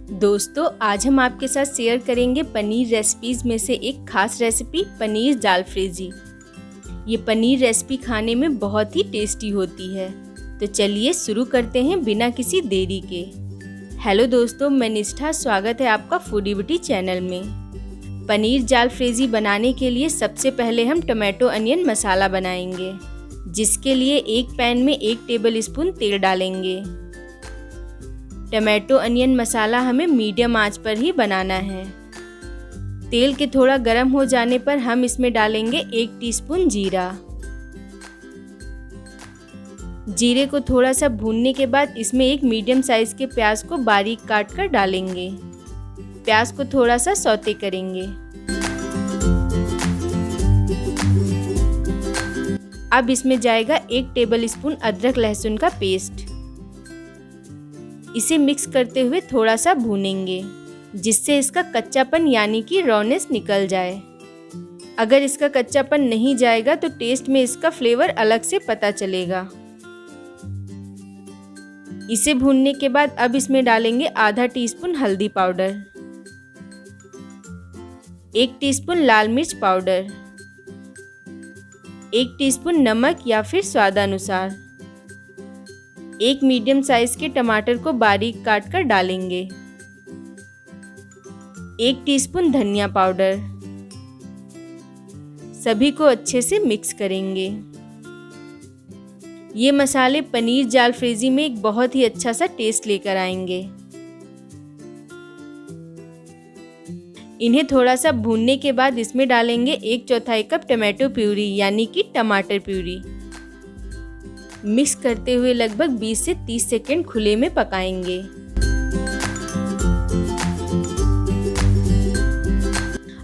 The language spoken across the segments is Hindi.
दोस्तों, आज हम आपके साथ शेयर करेंगे पनीर रेसिपीज में से एक खास रेसिपी पनीर जालफ्रेजी। ये पनीर रेसिपी खाने में बहुत ही टेस्टी होती है। तो चलिए शुरू करते हैं बिना किसी देरी के। हेलो दोस्तों, मैं निष्ठा, स्वागत है आपका फूडी ब्यूटी चैनल में। पनीर जालफ्रेजी बनाने के लिए सबसे पहले हम टमाटो अनियन मसाला बनाएंगे, जिसके लिए एक पैन में 1 टेबल स्पून तेल डालेंगे। टमाटो अनियन मसाला हमें मीडियम आंच पर ही बनाना है। तेल के थोड़ा गर्म हो जाने पर हम इसमें डालेंगे 1 टीस्पून जीरा। जीरे को थोड़ा सा भूनने के बाद इसमें एक मीडियम साइज के प्याज को बारीक काट कर डालेंगे। प्याज को थोड़ा सा सौते करेंगे। अब इसमें जाएगा 1 टेबल स्पून अदरक लहसुन का पेस्ट। इसे मिक्स करते हुए थोड़ा सा भूनेंगे, जिससे इसका कच्चापन यानी कि रॉनेस निकल जाए। अगर इसका कच्चापन नहीं जाएगा तो टेस्ट में इसका फ्लेवर अलग से पता चलेगा। इसे भूनने के बाद अब इसमें डालेंगे आधा टीस्पून हल्दी पाउडर, 1 टीस्पून लाल मिर्च पाउडर, 1 टीस्पून नमक या फिर स्वादानुसार। 1 मीडियम साइज के टमाटर को बारीक काट कर डालेंगे। 1 टीस्पून धनिया पाउडर। सभी को अच्छे से मिक्स करेंगे। ये मसाले पनीर जालफ्रेजी में एक बहुत ही अच्छा सा टेस्ट लेकर आएंगे। इन्हें थोड़ा सा भूनने के बाद इसमें डालेंगे 1/4 कप टमाटो प्यूरी यानी कि टमाटर प्यूरी। मिक्स करते हुए लगभग 20 से 30 सेकंड खुले में पकाएंगे।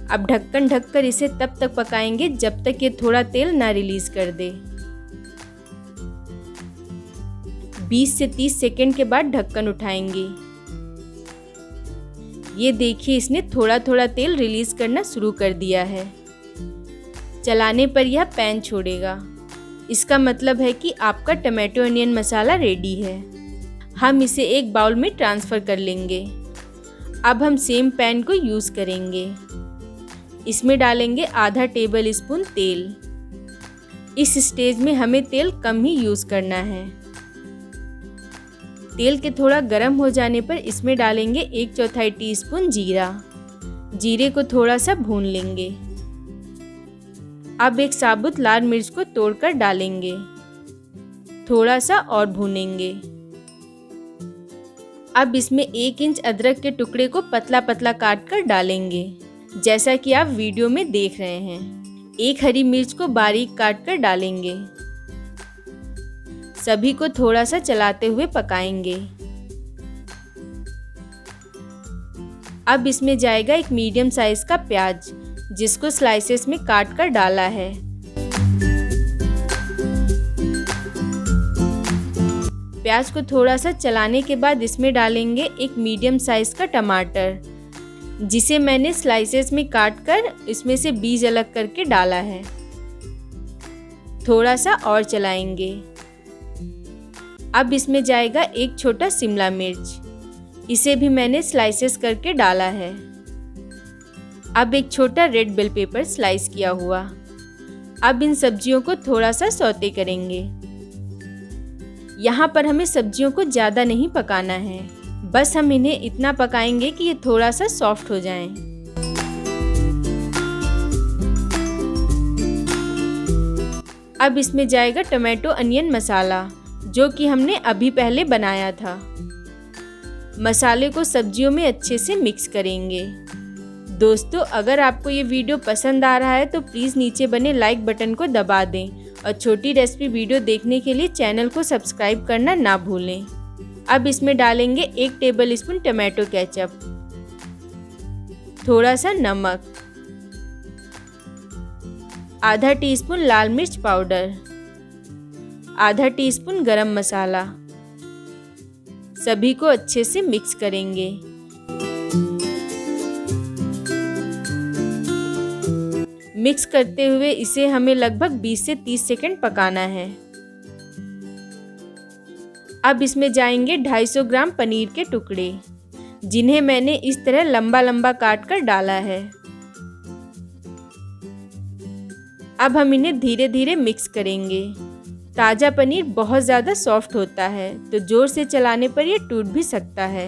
अब ढक्कन ढककर इसे तब तक पकाएंगे जब तक ये थोड़ा तेल ना रिलीज कर दे। 20 से 30 सेकंड के बाद ढक्कन उठाएंगे। ये देखिए, इसने थोड़ा थोड़ा तेल रिलीज करना शुरू कर दिया है। चलाने पर यह पैन छोड़ेगा। इसका मतलब है कि आपका टमाटो अनियन मसाला रेडी है। हम इसे एक बाउल में ट्रांसफ़र कर लेंगे। अब हम सेम पैन को यूज़ करेंगे। इसमें डालेंगे आधा टेबल स्पून तेल। इस स्टेज में हमें तेल कम ही यूज़ करना है। तेल के थोड़ा गर्म हो जाने पर इसमें डालेंगे 1/4 टीस्पून जीरा। जीरे को थोड़ा सा भून लेंगे। अब एक साबुत लाल मिर्च को तोड़कर डालेंगे। थोड़ा सा और भूनेंगे। अब इसमें 1 इंच अदरक के टुकड़े को पतला पतला काट कर डालेंगे, जैसा कि आप वीडियो में देख रहे हैं। 1 हरी मिर्च को बारीक काट कर डालेंगे। सभी को थोड़ा सा चलाते हुए पकाएंगे। अब इसमें जाएगा एक मीडियम साइज का प्याज, जिसको स्लाइसेस में काट कर डाला है। प्याज को थोड़ा सा चलाने के बाद इसमें डालेंगे एक मीडियम साइज का टमाटर, जिसे मैंने स्लाइसेस में काट कर इसमें से बीज अलग करके डाला है। थोड़ा सा और चलाएंगे। अब इसमें जाएगा एक छोटा शिमला मिर्च, इसे भी मैंने स्लाइसेस करके डाला है। अब एक छोटा रेड बेल पेपर स्लाइस किया हुआ। अब इन सब्जियों को थोड़ा सा सौते करेंगे। यहाँ पर हमें सब्जियों को ज़्यादा नहीं पकाना है, बस हम इन्हें इतना पकाएंगे कि ये थोड़ा सा सॉफ्ट हो जाएं। अब इसमें जाएगा टमाटो अनियन मसाला, जो कि हमने अभी पहले बनाया था। मसाले को सब्जियों में अच्छे से मिक्स करेंगे। दोस्तों, अगर आपको ये वीडियो पसंद आ रहा है तो प्लीज़ नीचे बने लाइक बटन को दबा दें और छोटी रेसिपी वीडियो देखने के लिए चैनल को सब्सक्राइब करना ना भूलें। अब इसमें डालेंगे 1 टेबल स्पून टमाटो केचप, थोड़ा सा नमक, आधा टीस्पून लाल मिर्च पाउडर, आधा टीस्पून गरम मसाला। सभी को अच्छे से मिक्स करेंगे। मिक्स करते हुए इसे हमें लगभग 20 से 30 सेकंड पकाना है। अब इसमें जाएंगे 250 ग्राम पनीर के टुकड़े, जिन्हें मैंने इस तरह लंबा लंबा काट कर डाला है। अब हम इन्हें धीरे धीरे मिक्स करेंगे। ताज़ा पनीर बहुत ज़्यादा सॉफ्ट होता है, तो जोर से चलाने पर यह टूट भी सकता है।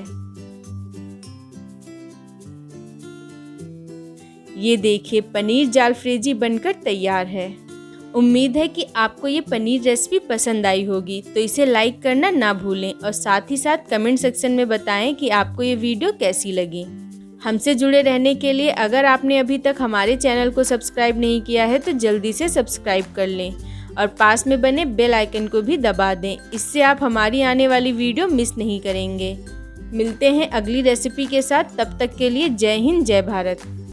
ये देखिए, पनीर जालफ्रेजी बनकर तैयार है। उम्मीद है कि आपको ये पनीर रेसिपी पसंद आई होगी, तो इसे लाइक करना ना भूलें और साथ ही साथ कमेंट सेक्शन में बताएं कि आपको ये वीडियो कैसी लगी। हमसे जुड़े रहने के लिए अगर आपने अभी तक हमारे चैनल को सब्सक्राइब नहीं किया है तो जल्दी से सब्सक्राइब कर लें और पास में बने बेल आइकन को भी दबा दें। इससे आप हमारी आने वाली वीडियो मिस नहीं करेंगे। मिलते हैं अगली रेसिपी के साथ, तब तक के लिए जय हिंद, जय भारत।